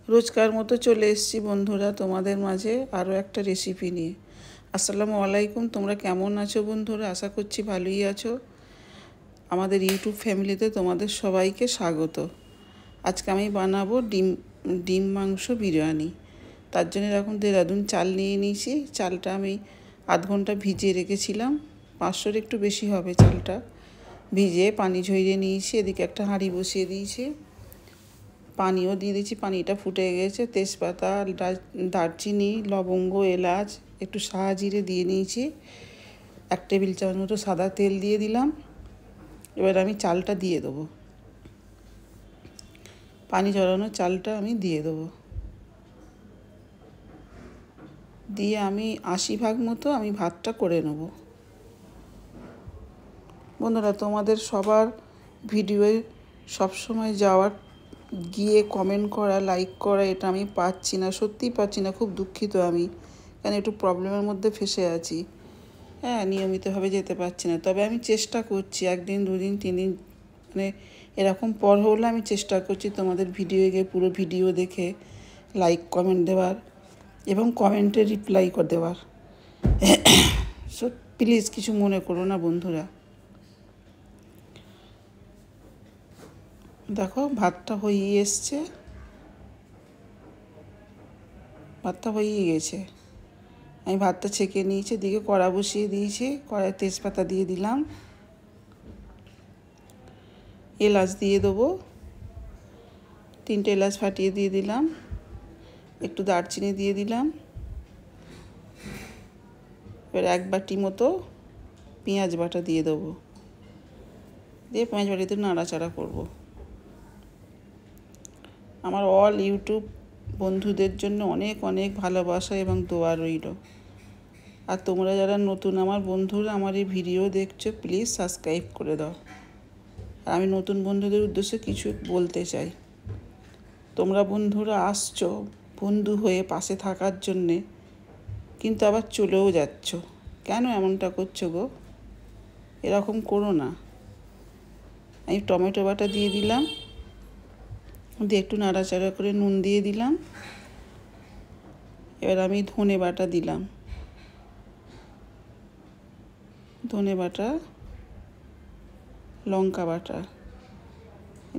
রোজকার মতো চলে এসেছি বন্ধুরা তোমাদের মাঝে আরও একটা রেসিপি নিয়ে। আসসালামু আলাইকুম, তোমরা কেমন আছো বন্ধুরা? আশা করছি ভালোই আছো। আমাদের ইউটিউব ফ্যামিলিতে তোমাদের সবাইকে স্বাগত। আজকে আমি বানাবো ডিম মাংস বিরিয়ানি। তার জন্য এরকম দেরাদুন চাল নিয়ে নিয়েছি। চালটা আমি আধ ঘন্টা ভিজিয়ে রেখেছিলাম। 500-র একটু বেশি হবে চালটা। ভিজিয়ে পানি ঝরিয়ে নিয়েছি। এদিকে একটা হাঁড়ি বসিয়ে দিয়েছি, পানিও দিয়ে দিচ্ছি। পানিটা ফুটে গেছে। তেজপাতা, দারচিনি, লবঙ্গ, এলাচ, একটু সাজিরে দিয়ে নিয়েছি। 1 টেবিল চামচ মতো সাদা তেল দিয়ে দিলাম। এবার আমি চালটা দিয়ে দেবো। পানি ঝরানো চালটা আমি দিয়ে দেবো। দিয়ে আমি 80 ভাগ মতো আমি ভাতটা করে নেব। বন্ধুরা, তোমাদের সবার ভিডিওয়ে সবসময় গিয়ে কমেন্ট করা, লাইক করা, এটা আমি পাচ্ছি না, সত্যিই পাচ্ছি না। খুব দুঃখিত আমি, কারণ একটু প্রবলেমের মধ্যে ফেঁসে আছি। নিয়মিতভাবে যেতে পারছি না, তবে আমি চেষ্টা করছি। 1 দিন 2 দিন 3 দিন মানে এরকম পর হলে আমি চেষ্টা করছি তোমাদের ভিডিও গিয়ে পুরো ভিডিও দেখে লাইক কমেন্ট দেওয়ার এবং কমেন্টে রিপ্লাই করে দেওয়ার। সো প্লিজ কিছু মনে করো না বন্ধুরা। দেখো ভাতটা হয়ে এসছে, ভাতটা হয়ে গেছে। আমি ভাতটা ছেঁকে নিয়েছি, দিকে কড়া বসিয়ে দিয়েছি। কড়ায় তেজপাতা দিয়ে দিলাম, এলাচ দিয়ে দেবো, 3টে এলাচ ফাটিয়ে দিয়ে দিলাম, একটু দারচিনি দিয়ে দিলাম। এবার 1 বাটি মতো পেঁয়াজ বাটা দিয়ে দেবো। দিয়ে পেঁয়াজ বাটিতে নাড়াচাড়া করব। আমার অল ইউটিউব বন্ধুদের জন্য অনেক অনেক ভালোবাসা এবং দোয়া রইল। আর তোমরা যারা নতুন আমার বন্ধুরা আমার এই ভিডিও দেখছো, প্লিজ সাবস্ক্রাইব করে দাও। আর আমি নতুন বন্ধুদের উদ্দেশ্যে কিছু বলতে চাই। তোমরা বন্ধুরা আসছো বন্ধু হয়ে পাশে থাকার জন্যে, কিন্তু আবার চলেও যাচ্ছ। কেন এমনটা করছো গো? এরকম করো না। আমি টমেটো বাটা দিয়ে দিলাম, দিয়ে একটু নাড়াচাড়া করে নুন দিয়ে দিলাম। এবার আমি ধনে বাটা দিলাম, ধনে বাটা, লঙ্কা বাটা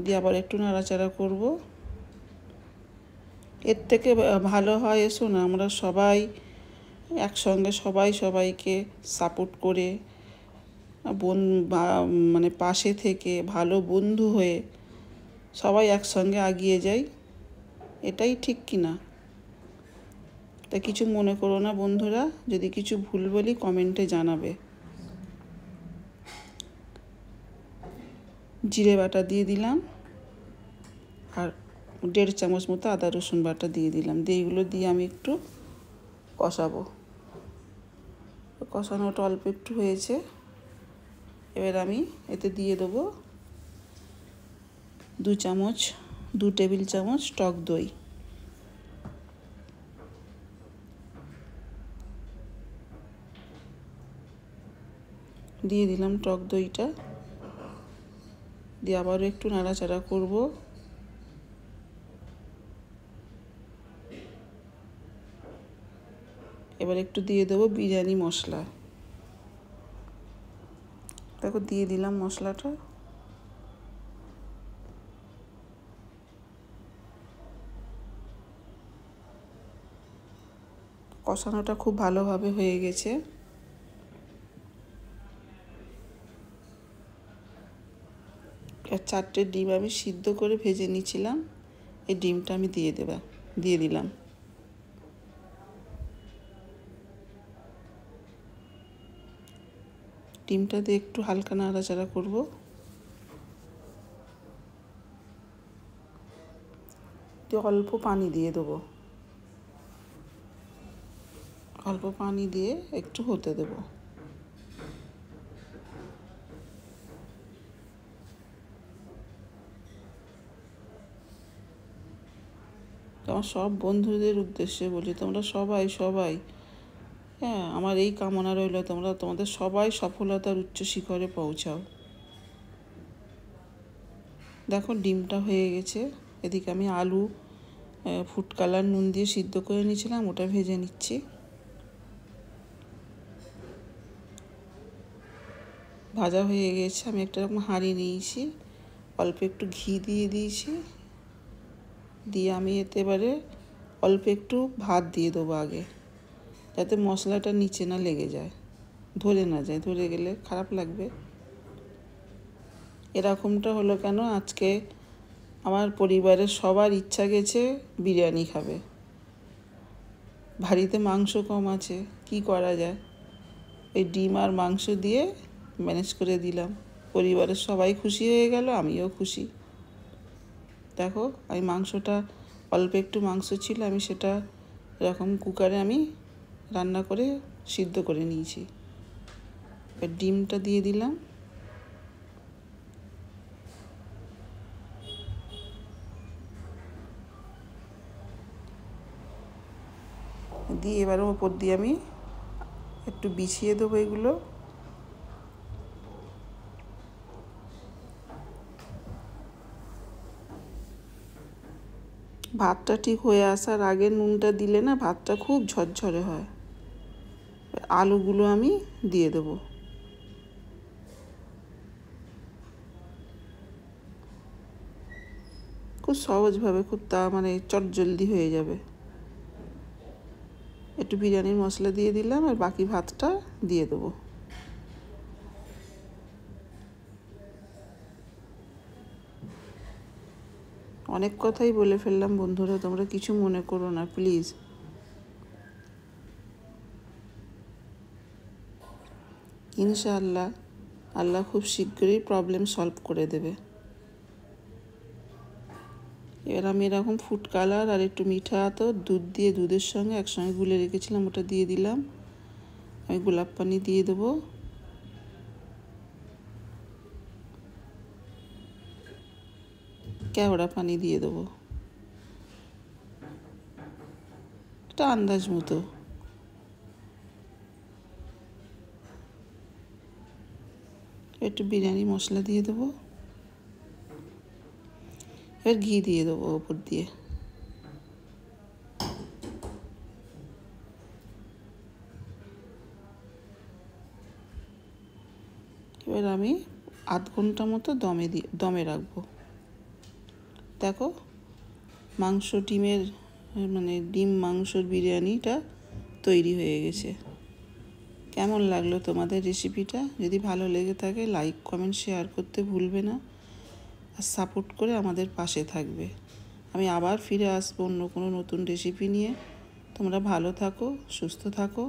দিয়ে আবার একটু নাড়াচাড়া করব। এর থেকে ভালো হয় এসো না, আমরা সবাই একসঙ্গে সবাইকে সাপোর্ট করে মানে পাশে থেকে ভালো বন্ধু হয়ে সবাই একসঙ্গে এগিয়ে যাই। এটাই ঠিক কি না? তা কিছু মনে করো না বন্ধুরা, যদি কিছু ভুল বলি কমেন্টে জানাবে। জিরে বাটা দিয়ে দিলাম, আর 1.5 চামচ মতো আদা রসুন বাটা দিয়ে দিলাম। দিয়ে এগুলো দিয়ে আমি একটু কষাবো। কষানোটা অল্প একটু হয়েছে। এবার আমি এতে দিয়ে দেবো 2 টেবিল চামচ টক দই। দিয়ে দিলাম টক দইটা। দিয়ে আবারও একটু নাড়াচাড়া করব। এবার একটু দিয়ে দেবো বিরিয়ানি মশলা। দেখো দিয়ে দিলাম মশলাটা। কষানোটা খুব ভালোভাবে হয়ে গেছে। আর 4টে ডিম আমি সিদ্ধ করে ভেজে নিয়েছিলাম, এই ডিমটা আমি দিয়ে দিলাম। ডিমটা দিয়ে একটু হালকা নাড়াচাড়া করব। দিয়ে অল্প পানি দিয়ে দেবো, অল্প পানি দিয়ে একটু হতে দেবো। আমার সব বন্ধুদের উদ্দেশ্যে বলি, তোমরা সবাই আমার এই কামনা রইল তোমাদের সবাই সফলতার উচ্চ শিখরে পৌঁছাও। দেখো ডিমটা হয়ে গেছে। এদিকে আমি আলু ফুড কালার নুন দিয়ে সিদ্ধ করে নিয়েছিলাম, ওটা ভেজে নিচ্ছি। ভাজা হয়ে গেছে। আমি একটা রকম হাঁড়ি নিয়েছি, অল্প একটু ঘি দিয়ে দিয়েছি, দিয়ে আমি এতে এবারে অল্প একটু ভাত দিয়ে দেবো আগে, যাতে মশলাটা নিচে না লেগে যায়, ধরে না যায়, ধরে গেলে খারাপ লাগবে। এরকমটা হলো কেন, আজকে আমার পরিবারের সবার ইচ্ছা গেছে বিরিয়ানি খাবে। বাড়িতে মাংস কম আছে, কি করা যায়, এই ডিম আর মাংস দিয়ে ম্যানেজ করে দিলাম। পরিবারের সবাই খুশি হয়ে গেল, আমিও খুশি। দেখো, আমি মাংসটা অল্প একটু মাংস ছিল, আমি সেটা এরকম কুকারে আমি রান্না করে সিদ্ধ করে নিয়েছি। এবার ডিমটা দিয়ে দিলাম, দিয়ে এবার ওপর দিয়ে আমি একটু বিছিয়ে দেবো এগুলো। ভাতটা ঠিক হয়ে আসার আগে নুনটা দিলে না ভাতটা খুব ঝরঝরে হয়। আলুগুলো আমি দিয়ে দেবো। খুব সহজভাবে, খুব মানে চটজলদি হয়ে যাবে। একটু বিরিয়ানির মশলা দিয়ে দিলাম, আর বাকি ভাতটা দিয়ে দেবো। অনেক কথাই বলে ফেললাম বন্ধুরা, তোমরা কিছু মনে করো না প্লিজ। ইনশাআল্লাহ আল্লাহ খুব শীঘ্রই প্রবলেম সলভ করে দেবে। এবার আমি এরকম ফুড কালার আর একটু মিঠা তো দুধ দিয়ে, দুধের সঙ্গে একসঙ্গে গুলে রেখেছিলাম, ওটা দিয়ে দিলাম। আমি গোলাপ পানি দিয়ে দেবো, কেওড়া পানি দিয়ে দেবো, এটা আন্দাজ মতো। একটু বিরিয়ানি মশলা দিয়ে দেবো, এবার ঘি দিয়ে দেবো ওপর দিয়ে। এবার আমি আধ ঘন্টা মতো দমে রাখবো। দেখো, মাংস ডিমের মানে ডিম মাংসর বিরিয়ানিটা তৈরি হয়ে গেছে। কেমন লাগলো তোমাদের রেসিপিটা? যদি ভালো লেগে থাকে লাইক কমেন্ট শেয়ার করতে ভুলবে না, আর সাপোর্ট করে আমাদের পাশে থাকবে। আমি আবার ফিরে আসবো অন্য কোনো নতুন রেসিপি নিয়ে। তোমরা ভালো থাকো, সুস্থ থাকো।